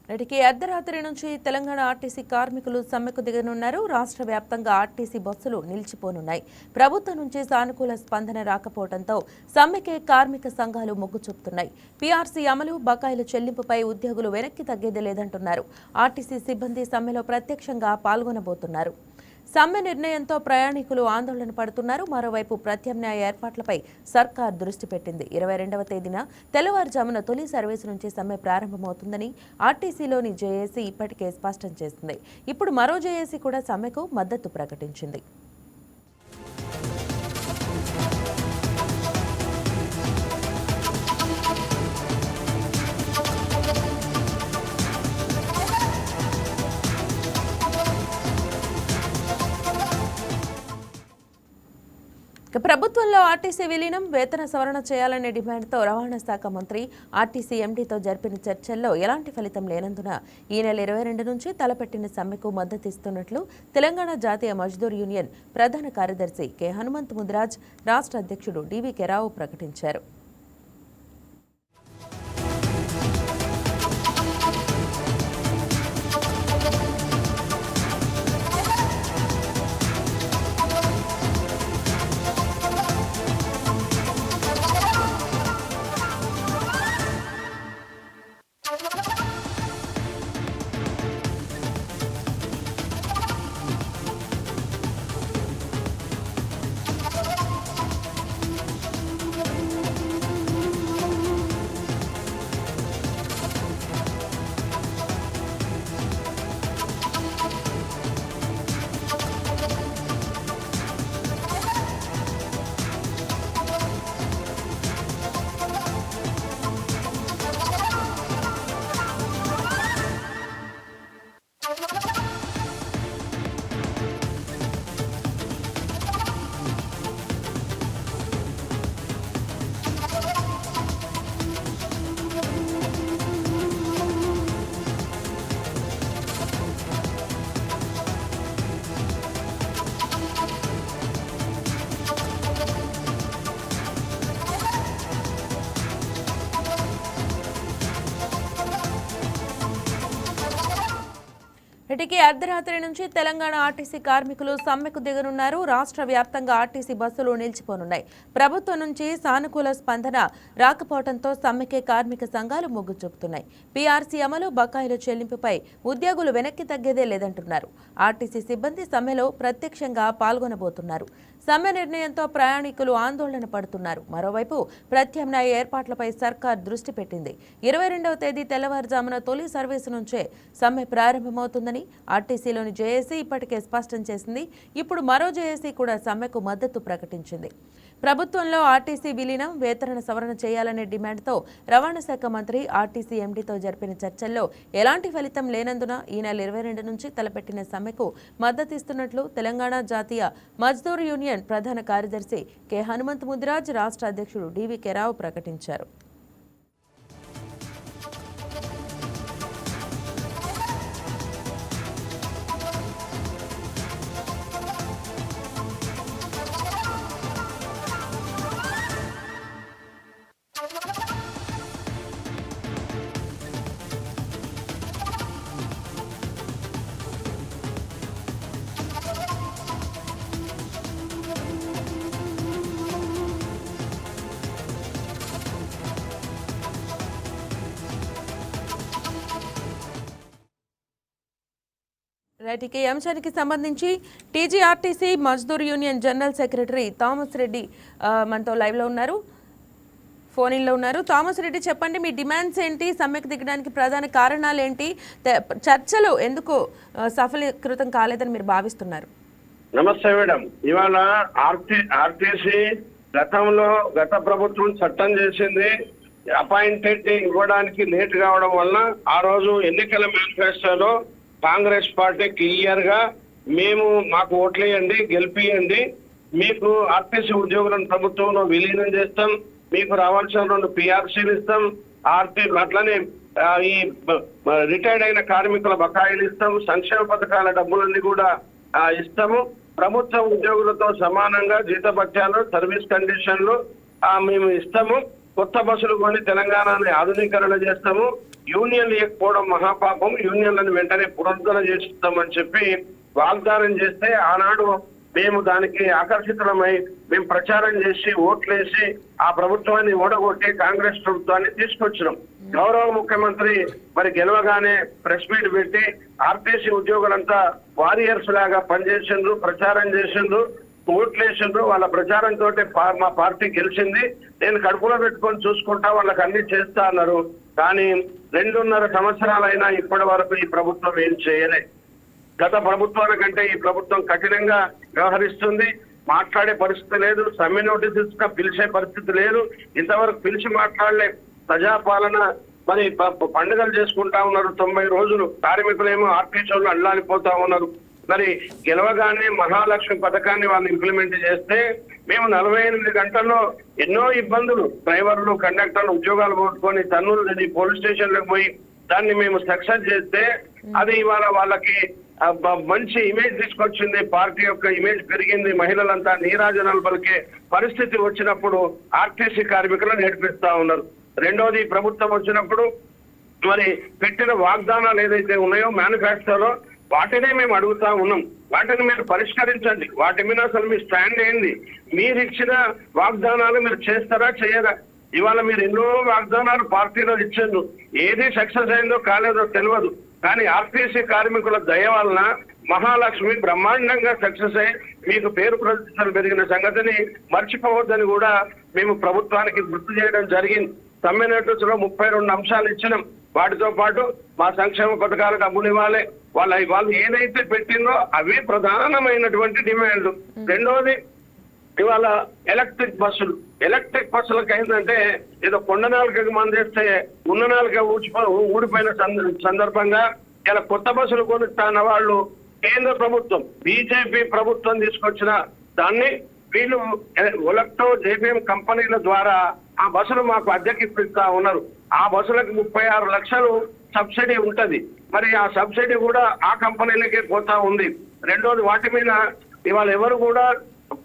నేటికి అర్ధరాత్రి నుంచి తెలంగాణ ఆర్టీసీ కార్మికులు సమ్మెకు దిగనున్నారు. రాష్ట్ర వ్యాప్తంగా ఆర్టీసీ బస్సులు నిలిచిపోనున్నాయి. ప్రభుత్వం నుంచి సానుకూల స్పందన రాకపోవడంతో సమ్మెకే కార్మిక సంఘాలు మొగ్గు చూపుతున్నాయి. పీఆర్సీ అమలు, బకాయిల చెల్లింపుపై ఉద్యోగులు వెనక్కి తగ్గేది లేదంటున్నారు. ఆర్టీసీ సిబ్బంది సమ్మెలో ప్రత్యక్షంగా పాల్గొనబోతున్నారు. సమ్మె నిర్ణయంతో ప్రయాణికులు ఆందోళన పడుతున్నారు. మరోవైపు ప్రత్యామ్నాయ ఏర్పాట్లపై సర్కార్ దృష్టి పెట్టింది. 22వ తేదీన తెల్లవారుజామున తొలి సర్వీసు నుంచి సమ్మె ప్రారంభమవుతుందని ఆర్టీసీలోని జేఏసీ ఇప్పటికే స్పష్టం చేసింది. ఇప్పుడు మరో జేఏసీ కూడా సమ్మెకు మద్దతు ప్రకటించింది. ప్రభుత్వంలో ఆర్టీసీ విలీనం, వేతన సవరణ చేయాలనే డిమాండ్తో రవాణా శాఖ మంత్రి ఆర్టీసీ ఎండీతో జరిపిన చర్చల్లో ఎలాంటి ఫలితం లేనందున ఈ నెల 22 నుంచి తలపెట్టిన సమ్మెకు మద్దతిస్తున్నట్లు తెలంగాణ జాతీయ మజ్దూర్ యూనియన్ ప్రధాన కార్యదర్శి కె హనుమంత్ ముదిరాజ్, రాష్ట్ర అధ్యక్షుడు డివికే రావు ప్రకటించారు. నేటికి అర్ధరాత్రి నుంచి తెలంగాణ ఆర్టీసీ కార్మికులు సమ్మెకు దిగనున్నారు. రాష్ట్ర వ్యాప్తంగా ఆర్టీసీ బస్సులు నిలిచిపోనున్నాయి. ప్రభుత్వం నుంచి సానుకూల స్పందన రాకపోవడంతో సమ్మెకే కార్మిక సంఘాలు మొగ్గు చూపుతున్నాయి. పీఆర్సీ అమలు, బకాయిల చెల్లింపుపై ఉద్యోగులు వెనక్కి తగ్గేదే లేదంటున్నారు. ఆర్టీసీ సిబ్బంది సమ్మెలో ప్రత్యక్షంగా పాల్గొనబోతున్నారు. సమ్మె నిర్ణయంతో ప్రయాణికులు ఆందోళన పడుతున్నారు. మరోవైపు ప్రత్యామ్నాయ ఏర్పాట్లపై సర్కార్ దృష్టి పెట్టింది. 22వ తేదీ తెల్లవారుజామున తొలి సర్వీసు నుంచే సమ్మె ప్రారంభమవుతుందని ఆర్టీసీలోని జేఏసీ ఇప్పటికే స్పష్టం చేసింది. ఇప్పుడు మరో జేఏసీ కూడా సమ్మెకు మద్దతు ప్రకటించింది. ప్రభుత్వంలో ఆర్టీసీ విలీనం, వేతన సవరణ చేయాలనే డిమాండ్తో రవాణా శాఖ మంత్రి ఆర్టీసీ ఎండీతో జరిపిన చర్చల్లో ఎలాంటి ఫలితం లేనందున ఈ నెల 22 నుంచి తలపెట్టిన సమ్మెకు మద్దతిస్తున్నట్లు తెలంగాణ జాతీయ మజ్దూర్ యూనియన్ ప్రధాన కార్యదర్శి కె హనుమంత్ ముదిరాజ్, రాష్ట్ర అధ్యక్షుడు డివికే రావు ప్రకటించారు. రైట్, ఈ అంశానికి సంబంధించి TGRTC Mazdoor union general secretary Thomas Reddy మనతో లైవ్లో ఉన్నారు, ఫోన్ ఇన్లో ఉన్నారు. థామస్ రెడ్డి, చెప్పండి, మీ డిమాండ్స్ ఏంటి? సమ్మెకు దిగడానికి ప్రధాన కారణాలు ఏంటి? చర్చలు ఎందుకు సఫలీకృతం కాలేదని మీరు భావిస్తున్నారు? నమస్తే మేడం. ఇవాళ ఆర్టీసీ గత ప్రభుత్వం చట్టం చేసింది. అపాయింటెడ్ ఇవ్వడానికి లేట్ కావడం వల్ల ఆ రోజు ఎన్నికల మేనిఫెస్టోలో కాంగ్రెస్ పార్టీ క్లియర్ గా మాకు ఓట్లేయండి, గెలిపియండి, మీకు ఆర్టీసీ ఉద్యోగులను ప్రభుత్వంలో విలీనం చేస్తాం, మీకు రావాల్సిన 2 పీఆర్సీలు ఇస్తాం, అట్లనే ఈ రిటైర్డ్ అయిన కార్మికుల బకాయిలు ఇస్తాం, సంక్షేమ పథకాల డబ్బులన్నీ కూడా ఇస్తాము, ప్రభుత్వ ఉద్యోగులతో సమానంగా జీతభత్యాలు, సర్వీస్ కండిషన్లు మేము ఇస్తాము. కొత్త బస్సులు కొని తెలంగాణని ఆధునీకరణ చేస్తాము, యూనియన్ లేకపోవడం మహాపాపం, యూనియన్లను వెంటనే పునరుద్ధరణ చేస్తామని చెప్పి వాగ్దానం చేస్తే ఆనాడు మేము దానికి ఆకర్షితులమై మేము ప్రచారం చేసి ఓట్లేసి ఆ ప్రభుత్వాన్ని ఓడగొట్టి కాంగ్రెస్ ప్రభుత్వాన్ని తీసుకొచ్చినాం. గౌరవ ముఖ్యమంత్రి మరి గెలవగానే ప్రెస్ మీట్ పెట్టి ఆర్టీసీ ఉద్యోగులంతా వారియర్స్ లాగా పనిచేసిండ్రు, ప్రచారం చేసిండ్రు, ఓట్లేసిండ్రు. వాళ్ళ ప్రచారంతో మా పార్టీ గెలిచింది, నేను కడుపులో పెట్టుకొని చూసుకుంటా, వాళ్ళకి అన్ని చేస్తా అన్నారు. కానీ 2.5 సంవత్సరాలైనా ఇప్పటి వరకు ఈ ప్రభుత్వం ఏం చేయలే. గత ప్రభుత్వాల కంటే ఈ ప్రభుత్వం కఠినంగా వ్యవహరిస్తుంది. మాట్లాడే పరిస్థితి లేదు, సమ్మె నోటీసెస్ పిలిచే పరిస్థితి లేదు, ఇంతవరకు పిలిచి మాట్లాడలే. ప్రజాపాలన మరి పండుగలు చేసుకుంటా ఉన్నారు 90 రోజులు. కార్మికులేమో ఆర్టీసీలు అల్లాడిపోతా ఉన్నారు. మరి గెలవగానే మహాలక్ష్మి పథకాన్ని వాళ్ళు ఇంప్లిమెంట్ చేస్తే మేము 48 గంటల్లో ఎన్నో ఇబ్బందులు, డ్రైవర్లు కండక్టర్లు ఉద్యోగాలు పోగొట్టుకొని తన్నులు తిని పోలీస్ స్టేషన్లకు పోయి దాన్ని మేము సక్సెస్ చేస్తే అది ఇవాళ వాళ్ళకి మంచి ఇమేజ్ తీసుకొచ్చింది, పార్టీ యొక్క ఇమేజ్ పెరిగింది, మహిళలంతా నీరాజనాలు పలికే పరిస్థితి వచ్చినప్పుడు ఆర్టీసీ కార్మికులను నేర్పిస్తా ఉన్నారు. రెండోది ప్రభుత్వం వచ్చినప్పుడు మరి పెట్టిన వాగ్దానాలు ఏదైతే ఉన్నాయో మేనిఫెస్టోలో వాటినే మేము అడుగుతా ఉన్నాం. వాటిని మీరు పరిష్కరించండి, వాటి మీద అసలు మీ స్టాండ్ ఏంది, మీరు ఇచ్చిన వాగ్దానాలు మీరు చేస్తారా చేయరా? ఇవాళ మీరు ఎన్నో వాగ్దానాలు పార్టీలో ఇచ్చారు, ఏది సక్సెస్ అయిందో కాలేదో తెలియదు. కానీ ఆర్టీసీ కార్మికుల దయ వలన మహాలక్ష్మి బ్రహ్మాండంగా సక్సెస్ అయ్యి మీకు పేరు ప్రతిష్టలు పెరిగిన సంగతిని మర్చిపోవద్దని కూడా మేము ప్రభుత్వానికి గుర్తు చేయడం జరిగింది. సమ్మె నోటీసులో 32 అంశాలు ఇచ్చినాం. వాటితో పాటు మా సంక్షేమ పథకాలకు డబ్బులు ఇవ్వాలి, వాళ్ళు ఏదైతే పెట్టిందో అవే ప్రధానమైనటువంటి డిమాండ్. రెండోది ఇవాళ ఎలక్ట్రిక్ బస్సులకు ఏంటంటే ఏదో కొండ నాలుకకి మందేస్తే ఉన్న నాలుక ఊడిపోయిన సందర్భంగా ఇలా కొత్త బస్సులు కొనుక్కున్న వాళ్ళు కేంద్ర ప్రభుత్వం బీజేపీ ప్రభుత్వం తీసుకొచ్చిన దాన్ని వీళ్ళు ఒలక్టో జేపీఎం కంపెనీల ద్వారా ఆ బస్సులు మాకు అద్దెకి ఇప్పిస్తా ఉన్నారు. ఆ బస్సులకు 36 లక్షలు సబ్సిడీ ఉంటది. మరి ఆ సబ్సిడీ కూడా ఆ కంపెనీలకే పోతా ఉంది. రెండోది వాటి మీద ఇవాళ ఎవరు కూడా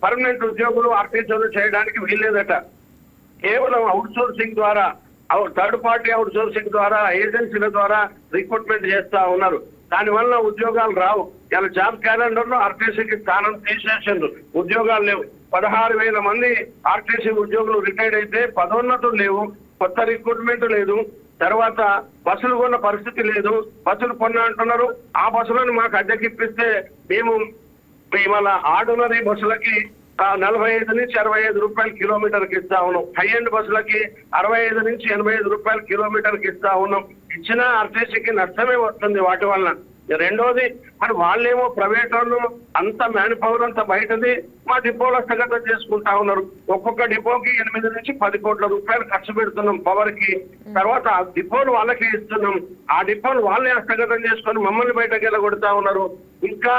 పర్మనెంట్ ఉద్యోగులు ఆర్టీసీలు చేయడానికి వీల్లేదట. కేవలం అవుట్ సోర్సింగ్ ద్వారా, థర్డ్ పార్టీ అవుట్ సోర్సింగ్ ద్వారా, ఏజెన్సీల ద్వారా రిక్రూట్మెంట్ చేస్తా ఉన్నారు. దానివల్ల ఉద్యోగాలు రావు. ఇలా జాబ్ క్యాలెండర్ లో ఆర్టీసీకి స్థానం తీసేసిండ్రు, ఉద్యోగాలు లేవు. 16,000 మంది ఆర్టీసీ ఉద్యోగులు రిటైర్డ్ అయితే పదోన్నతులు లేవు, కొత్త రిక్రూట్మెంట్ లేదు, తర్వాత బస్సులు కొన్న పరిస్థితి లేదు. బస్సులు కొన్నా అంటున్నారు, ఆ బస్సులను మాకు అద్దెకిప్పిస్తే మేము ఇవాళ ఆర్డినరీ బస్సులకి 45 నుంచి 65 రూపాయలు కిలోమీటర్కి ఇస్తా ఉన్నాం. హై ఎండ్ బస్సులకి 65 నుంచి 85 రూపాయలు కిలోమీటర్కి ఇస్తా ఉన్నాం. ఇచ్చిన ఆర్టీసీకి నష్టమే వస్తుంది వాటి వలన. రెండోది మరి వాళ్ళేమో ప్రైవేట్ వాళ్ళు అంత మ్యాన్ పవర్ అంతా బయటది, మా డిపోలో స్థగతం చేసుకుంటా ఉన్నారు. ఒక్కొక్క డిపోకి 8 నుంచి 10 కోట్ల రూపాయలు ఖర్చు పెడుతున్నాం పవర్ కి. తర్వాత ఆ డిపోలు వాళ్ళకి ఇస్తున్నాం, ఆ డిపోలు వాళ్ళే హస్తగతం చేసుకొని మమ్మల్ని బయటకు వెళ్ళగొడతా ఉన్నారు. ఇంకా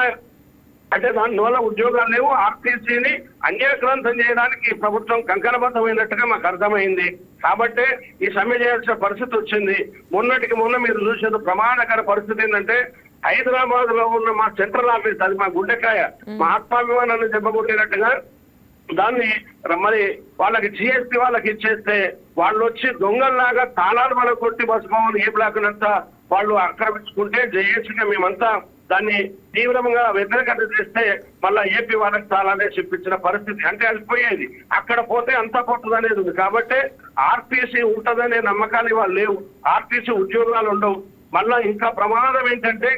అంటే దానివల్ల ఉద్యోగాలు లేవు. ఆర్టీసీని అన్యాక్రాంతం చేయడానికి ప్రభుత్వం కంకణబద్ధమైనట్టుగా మాకు అర్థమైంది. కాబట్టి ఈ సమ్మె చేయాల్సిన పరిస్థితి వచ్చింది. మొన్నటికి మొన్న మీరు చూసిన ప్రమాదకర పరిస్థితి ఏంటంటే హైదరాబాద్ లో ఉన్న మా సెంట్రల్ ఆఫీస్, అది మా గుండెకాయ, మా ఆత్మాభిమానాన్ని దెబ్బకొట్టినట్టుగా దాన్ని మరి వాళ్ళకి జిఎస్టీ వాళ్ళకి ఇచ్చేస్తే వాళ్ళు వచ్చి దొంగల్లాగా తాళాలు వాళ్ళ కొట్టి బస్ భవన్ ఏ బ్లాక్ నంతా వాళ్ళు ఆక్రమించుకుంటే జేఏసీగా మేమంతా దాన్ని తీవ్రంగా వ్యతిరేకత చేస్తే మళ్ళా ఏపీ వాళ్ళకి తాళాలే చెప్పించిన పరిస్థితి. అంటే అది పోయేది, అక్కడ పోతే అంతా పోతుంది అనేది ఉంది. కాబట్టి ఆర్టీసీ ఉంటదనే నమ్మకాలు ఇవాళ లేవు, ఆర్టీసీ ఉద్యోగాలు ఉండవు. మళ్ళా ఇంకా ప్రమాదం ఏంటంటే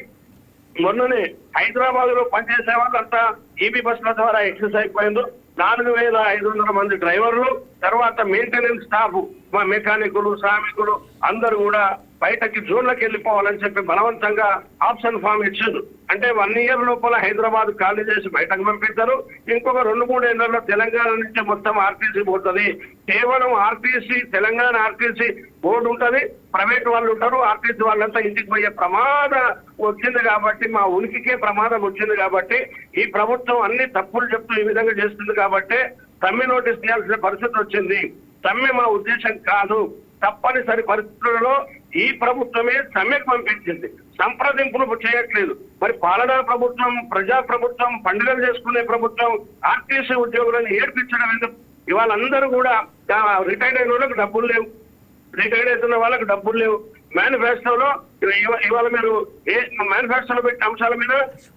మొన్ననే హైదరాబాద్ లో పనిచేసే వాళ్ళంతా ఈబీ బస్సుల ద్వారా ఎక్సెస్ అయిపోయింది. 4,500 మంది డ్రైవర్లు, తర్వాత మెయింటెనెన్స్ స్టాఫ్, మా మెకానికులు, శ్రామికులు అందరూ కూడా బయటకి జోన్లకు వెళ్ళిపోవాలని చెప్పి బలవంతంగా ఆప్షన్ ఫామ్ ఇచ్చిండు. అంటే 1 ఇయర్ లోపల హైదరాబాద్ ఖాళీ చేసి బయటకు పంపిస్తారు. ఇంకొక 2-3 ఏళ్లలో తెలంగాణ నుంచి మొత్తం ఆర్టీసీ పోతుంది. కేవలం ఆర్టీసీ, తెలంగాణ ఆర్టీసీ బోర్డు ఉంటది, ప్రైవేట్ వాళ్ళు ఉంటారు. ఆర్టీసీ వాళ్ళంతా ఇంటికి పోయే ప్రమాదం వచ్చింది కాబట్టి, మా ఉనికికే ప్రమాదం వచ్చింది కాబట్టి ఈ ప్రభుత్వం అన్ని తప్పులు చెప్తూ ఈ విధంగా చేస్తుంది కాబట్టి సమ్మె నోటీస్ చేయాల్సిన పరిస్థితి వచ్చింది. సమ్మె మా ఉద్దేశం కాదు, తప్పనిసరి పరిస్థితులలో ఈ ప్రభుత్వమే సమ్మెకు పంపించింది, సంప్రదింపులు చేయట్లేదు. మరి పాలనా ప్రభుత్వం, ప్రజా ప్రభుత్వం, పండుగలు చేసుకునే ప్రభుత్వం ఆర్టీసీ ఉద్యోగులను ఏడ్పించడం ఎందుకు? ఇవాళ అందరూ కూడా రిటైర్డ్ అయిన వాళ్ళకి డబ్బులు లేవు, రిటైర్డ్ అవుతున్న వాళ్ళకి డబ్బులు లేవు. మేనిఫెస్టోలో ఇవాళ మీరు ఏ మేనిఫెస్టోలో పెట్టిన అంశాల మీద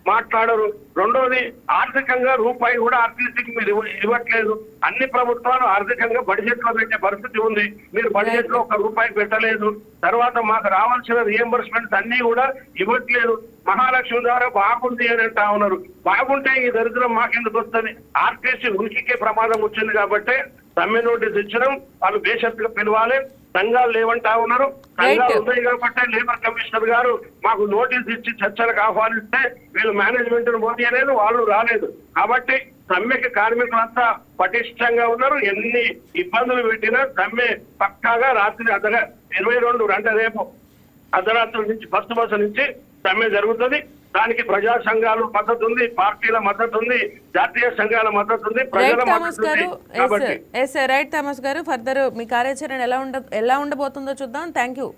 మాట్లాడరు. రెండోది, ఆర్థికంగా రూపాయి కూడా ఆర్టీసీకి మీరు ఇవ్వట్లేదు. అన్ని ప్రభుత్వాలు ఆర్థికంగా బడ్జెట్ లో పెట్టే పరిస్థితి ఉంది, మీరు బడ్జెట్ లో 1 రూపాయి పెట్టలేదు. తర్వాత మాకు రావాల్సిన రియంబర్స్మెంట్స్ అన్ని కూడా ఇవ్వట్లేదు. మహాలక్ష్మి ద్వారా బాగుంది అని అంటా ఉన్నారు. బాగుంటే ఈ దరిద్రం మాకెందుకు వస్తుంది? ఆర్టీసీ ఉనికికే ప్రమాదం వచ్చింది కాబట్టి సమ్మె నోటీస్ ఇచ్చడం, వాళ్ళు బేషరతుగా పిలవాలి. సంఘాలు లేవంటా ఉన్నారు. సంఘాలు ఉన్నాయి కాబట్టి లేబర్ కమిషనర్ గారు మాకు నోటీస్ ఇచ్చి చర్చలకు ఆహ్వానిస్తే వీళ్ళు మేనేజ్మెంట్ మోదీ అనేది వాళ్ళు రాలేదు. కాబట్టి సమ్మెకి కార్మికులంతా పటిష్టంగా ఉన్నారు. ఎన్ని ఇబ్బందులు పెట్టినా సమ్మె పక్కాగా రాత్రి 22 అంటే రేపు అర్ధరాత్రి నుంచి ఫస్ట్ బస్సు నుంచి సమ్మె జరుగుతుంది. దానికి ప్రజా సంఘాలు మద్దతు ఉంది, పార్టీల మద్దతు ఉంది, జాతీయ సంఘాల మద్దతు ఉంది, ప్రజల మద్దతు ఉంది. కాబట్టి రైట్ థామస్ గారు, ఫర్దర్ మీ కార్యాచరణ ఎలా ఉండబోతుందో చూద్దాం. Thank you.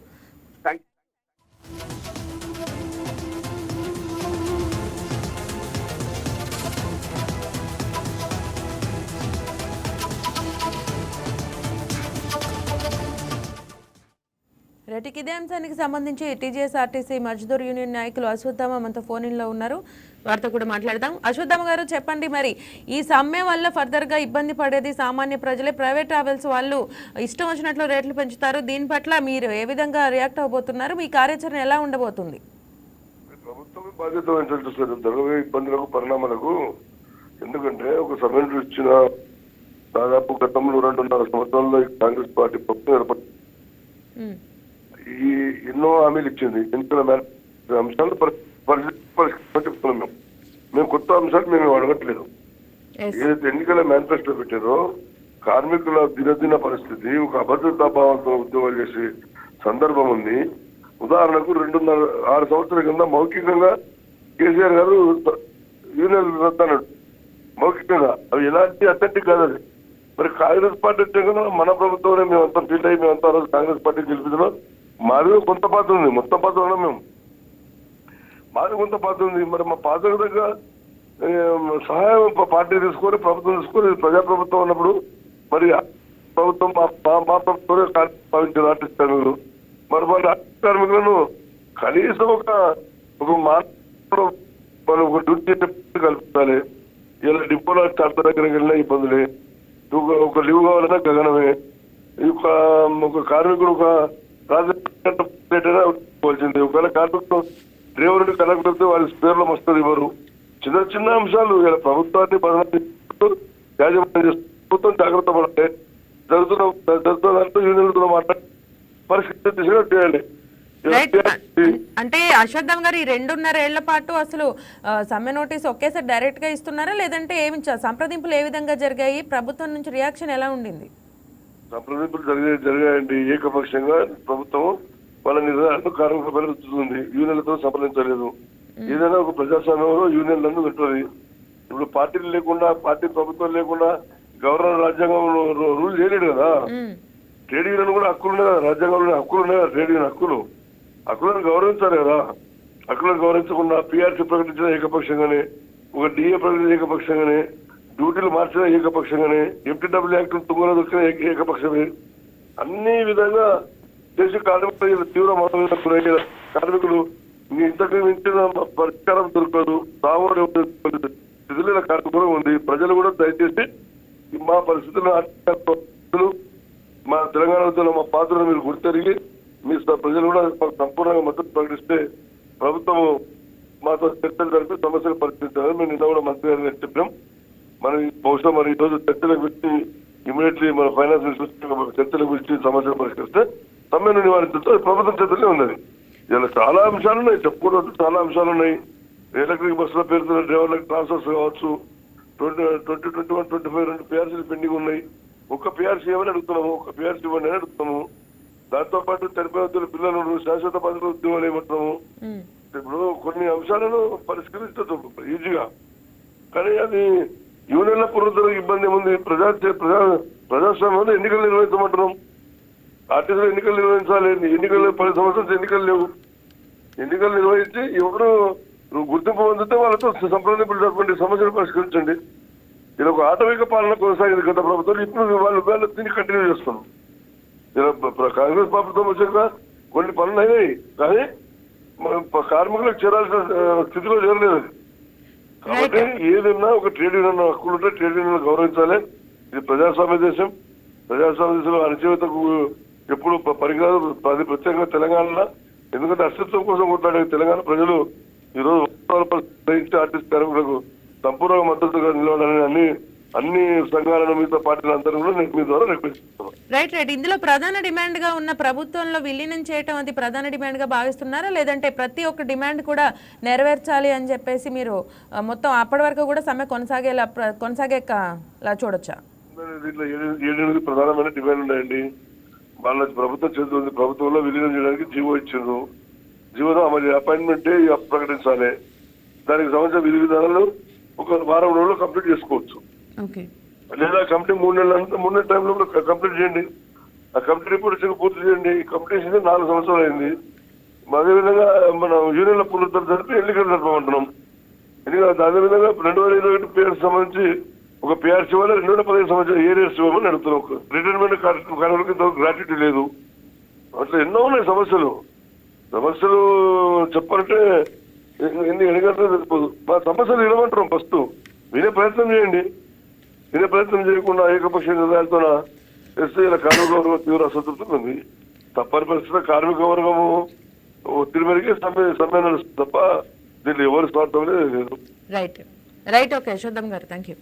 రైట్, ఇదే అంశానికి సంబంధించి టీజీఎస్ఆర్టీసీ మజ్దూర్ యూనియన్ నాయకులు అశ్వత్థామ మనతో ఫోన్ ఇన్లో ఉన్నారు, వారితో కూడా మాట్లాడదాం. అశ్వత్థామ గారు, చెప్పండి, మరి ఈ సమ్మె వల్ల ఫర్దర్గా ఇబ్బంది పడేది సామాన్య ప్రజలే. ప్రైవేట్ ట్రావెల్స్ వాళ్ళు ఇష్టం వచ్చినట్లు రేట్లు పెంచుతారు. దీని పట్ల మీరు ఏ విధంగా రియాక్ట్ అవబోతున్నారు? మీ కార్యాచరణ ఎలా ఉండబోతుంది? ప్రభుత్వం బాధ్యత వహించాల్సి జరగబోయే ఇబ్బందులకు, పరిణామాలకు. ఎందుకంటే ఒక సమ్మె ఇచ్చిన దాదాపు గతంలో 2.5 సంవత్సరాల్లో కాంగ్రెస్ పార్టీ ప్రభుత్వం ఏర్పడింది. ఈ ఎన్నో హామీలు ఇచ్చింది. ఎన్నికల అంశాలు చెప్తున్నాం. మేము కొత్త అంశాలు మేము అడగట్లేదు. ఏదైతే ఎన్నికల మేనిఫెస్టో పెట్టారో కార్మికుల దినదిన పరిస్థితి, ఒక అభద్రతా భావంతో ఉద్యోగాలు చేసే సందర్భం ఉంది. ఉదాహరణకు 6 సంవత్సరాల కింద మౌఖికంగా కేసీఆర్ గారు యూనియన్ అన్నాడు. మౌఖికంగా అవి ఎలాంటి అథెంటిక్ కాదు. అది మరి కాంగ్రెస్ పార్టీ వచ్చాక మన ప్రభుత్వంలో మేమంతా ఫీల్ అయ్యి మేమంతా రోజు కాంగ్రెస్ పార్టీ గెలిపించడం. మాది కొంత పాత్ర ఉంది, మొత్తం పాత్ర ఉన్నాం మేము. మాది కొంత పాత్ర ఉంది. మరి మా పాత్ర దగ్గర సహాయం పార్టీ తీసుకొని, ప్రభుత్వం తీసుకొని, ప్రజాప్రభుత్వం ఉన్నప్పుడు మరి ప్రభుత్వం మా ప్రభుత్వమే భావించారు ఆర్టిస్ట్ కార్మికులు. మరి వాళ్ళ ఆర్టిస్ట్ కార్మికులను కనీసం ఒక మనం ఒక డ్యూటీ కల్పించాలి. ఇలా డిపోలో చార్త దగ్గరికి వెళ్ళినా ఇబ్బందులే, ఒక లీవ్ కావాలన్నా గగనమే. ఒక కార్మికుడు ఒక రాజకీయాల్సింది. ఒకవేళ కార్మికుడు డ్రైవర్ కనెక్ట్ వాళ్ళ స్పేర్లో మస్తు ఇవ్వరు. చిన్న చిన్న అంశాలు ఇలా ప్రభుత్వాన్ని యాజమాన్యం ప్రభుత్వం జాగ్రత్త పడాలి. జరుగుతున్న యూనియన్లతో మాట్లాడి పరిస్థితి దిశగా చేయాలి. అంటే అశ్వత్థామ గారు, ఈ 2.5 ఏళ్ల పాటు అసలు సమ్మె నోటీస్ ఒకేసారి డైరెక్ట్ గా ఇస్తున్నారా, లేదంటే ఏమి సంప్రదింపులు ఏ విధంగా జరిగాయి? ప్రభుత్వం నుంచి రియాక్షన్ ఎలా ఉండింది? సంప్రదింపులు జరిగాయండి. ఏకపక్షంగా ప్రభుత్వం వాళ్ళ నిర్ణయాలను కార్మికుల పైన ఉంచుతుంది. యూనియన్లతో సంప్రదించలేదు. ఏదైనా ఒక ప్రజాస్వామ్యంలో యూనియన్లను ఉంటుంది. ఇప్పుడు పార్టీలు లేకుండా, పార్టీ ప్రభుత్వం లేకుండా గవర్నర్ రాజ్యాంగం రూల్ చేయలేడు కదా. ట్రేడ్ యూనియన్ కూడా హక్కులు ఉన్నాయి కదా, రాజ్యాంగంలో హక్కులు ఉన్నాయి కదా. ట్రేడ్ యూనియన్ హక్కులను గౌరవించాలి కదా. హక్కులను గౌరవించకుండా పిఆర్సీ ప్రకటించిన ఏకపక్షంగానే, ఒక డిఏ ప్రకటించిన ఏకపక్షంగానే, డ్యూటీలు మార్చిన ఏకపక్షంగానే, ఎంటీడబ్ల్యూ యాక్ట్ తుంగలో దొరికిన ఏకపక్షమే. అన్ని విధంగా దేశ కార్మికులు తీవ్ర మతమైన కార్మికులు ఇంతకు మించిన పరిష్కారం దొరకదు. సాగుడు స్థితిలో కార్మికులు ఉంది. ప్రజలు కూడా దయచేసి మా పరిస్థితులను, మా తెలంగాణ మా పాత్రను మీరు గుర్తెరిగి మీ ప్రజలు కూడా సంపూర్ణంగా మద్దతు ప్రకటిస్తే ప్రభుత్వము మాతో చర్చలు జరిపి సమస్యలు పరిష్కరించాలని మేము నిన్న కూడా మంత్రి గారిని చెప్పాం. మనం బహుశా మరి ఈ రోజు చర్చలకు పెట్టి ఇమీడియట్లీ మన ఫైనాన్స్ మినిస్టర్ చర్చలకు పెట్టి సమస్యలు పరిష్కరిస్తే సమ్మెను నివారించడంతో ప్రభుత్వం చేతుల్లో ఉన్నది. ఇలా చాలా అంశాలు ఉన్నాయి, చెప్పుకోవడం చాలా అంశాలు ఉన్నాయి. ఎలక్ట్రిక్ బస్సుల పేరుతో డ్రైవర్లకు ట్రాన్స్ఫర్స్ కావచ్చు. 2021, 2025 2 పిఆర్సీలు పెండింగ్ ఉన్నాయి. ఒక్క పిఆర్సీ ఏమని అడుగుతున్నాము, ఒక పిఆర్సీ ఇవ్వండి అని అడుగుతున్నాము. దాంతో పాటు చనిపోయిన పిల్లలు శాశ్వత భద్రత ఉద్యోగాలు ఏమంటున్నాము. ఇప్పుడు కొన్ని అంశాలను పరిష్కరించదు ఈజీగా, కానీ అది యూనియన్ల పునరుద్ధరణ ఇబ్బంది ఏముంది? ప్రజాస్వామ్యంలో ఎన్నికలు నిర్వహించమంటున్నాం. ఆర్టీసీలో ఎన్నికలు నిర్వహించాలి. ఎన్నికలు 10 సంవత్సరాలు ఎన్నికలు లేవు. ఎన్నికలు నిర్వహించి ఎవరు గుర్తింపు పొందితే వాళ్ళతో సంప్రదింపులు జరపండి, సమస్యలు పరిష్కరించండి. ఇది ఒక ఆటవిక పాలన కొనసాగింది గత ప్రభుత్వం. ఇప్పుడు వాళ్ళు దీన్ని కంటిన్యూ చేస్తున్నాం. కాంగ్రెస్ ప్రభుత్వం వచ్చాక కొన్ని పనులు అయినాయి, కానీ కార్మికులకు చేరాల్సిన స్థితిలో చేరలేదు. కాబట్టి ఏదైనా ఒక ట్రేడ్ యూనియన్ హక్కులు ఉంటే ట్రేడ్ యూనియన్ గౌరవించాలి. ఇది ప్రజాస్వామ్య దేశం. ప్రజాస్వామ్య దేశంలో అణచివేతకు ఎప్పుడు పరికరాలు అది ప్రత్యేకంగా తెలంగాణలో, ఎందుకంటే అస్తిత్వం కోసం కొట్లాడే తెలంగాణ ప్రజలు ఈరోజు ఆర్టిస్ట్ కార్మికులకు సంపూర్ణ మద్దతుగా నిలవడాలని అన్ని సంఘాలను మిగతా పార్టీల అందరూ కూడా మీ ద్వారా రిక్వెస్ట్ చేస్తున్నాను. రైట్. ఇందులో ప్రధాన డిమాండ్ గా ఉన్న ప్రభుత్వంలో విలీనం చేయటం అది ప్రధాన డిమాండ్ గా భావిస్తున్నారా, లేదంటే ప్రతి ఒక్క డిమాండ్ కూడా నెరవేర్చాలి అని చెప్పేసి మీరు మొత్తం అప్పటి వరకు కూడా సమ్మె కొనసాగేలా చూడొచ్చా? దీంట్లో 7 ప్రధానమైన డిమాండ్ ఉన్నాయండి. వాళ్ళ ప్రభుత్వం చేస్తుంది. ప్రభుత్వంలో విలీనం చేయడానికి జీవో ఇచ్చిండ్రు. జీవోలో అమలు అపాయింట్మెంట్ ప్రకటించాలి. దానికి సంబంధించిన విధి విధానాలు ఒక వారం రోజుల్లో కంప్లీట్ చేసుకోవచ్చు. లేదా కమిటీ 3 నెలల టైంలో కంప్లీట్ చేయండి. ఆ కమిటీ రిపోర్ట్ పూర్తి చేయండి. కంప్లీట్ చేసి 4 సంవత్సరాలు అయింది. అదేవిధంగా మనం యూనియన్ల పునరుద్ధరణ జరిపి ఎన్నికలు జరపమంటున్నాం. ఎందుకంటే అదేవిధంగా 2021 పిఆర్సీ సంబంధించి ఒక పిఆర్సీ వల్ల 2015 సంవత్సరం ఏరియర్స్ ఇవ్వమని అడుగుతున్నాం. రిటైర్మెంట్ కార్మికులకి గ్రాట్యుటీ లేదు. అట్లా ఎన్నో ఉన్నాయి సమస్యలు. చెప్పాలంటే ఎన్ని గంటలు సరిపోదు. మా సమస్యలు వినమంటున్నాం. ఫస్ట్ వినే ప్రయత్నం చేయండి. వినే ప్రయత్నం చేయకుండా ఏకపక్ష నిర్ణయాలతో ఎస్ఐల కార్మిక వర్గం తీవ్ర అసంతృప్తి ఉంది. తప్పని పరిస్థితిలో కార్మిక వర్గము ఒత్తిడి మేరకే సమ్మె నడుస్తుంది తప్ప దీంట్లో ఎవరి స్వార్థం లేదు. రైట్. ఓకే శుద్ధం గారు, థ్యాంక్ యూ.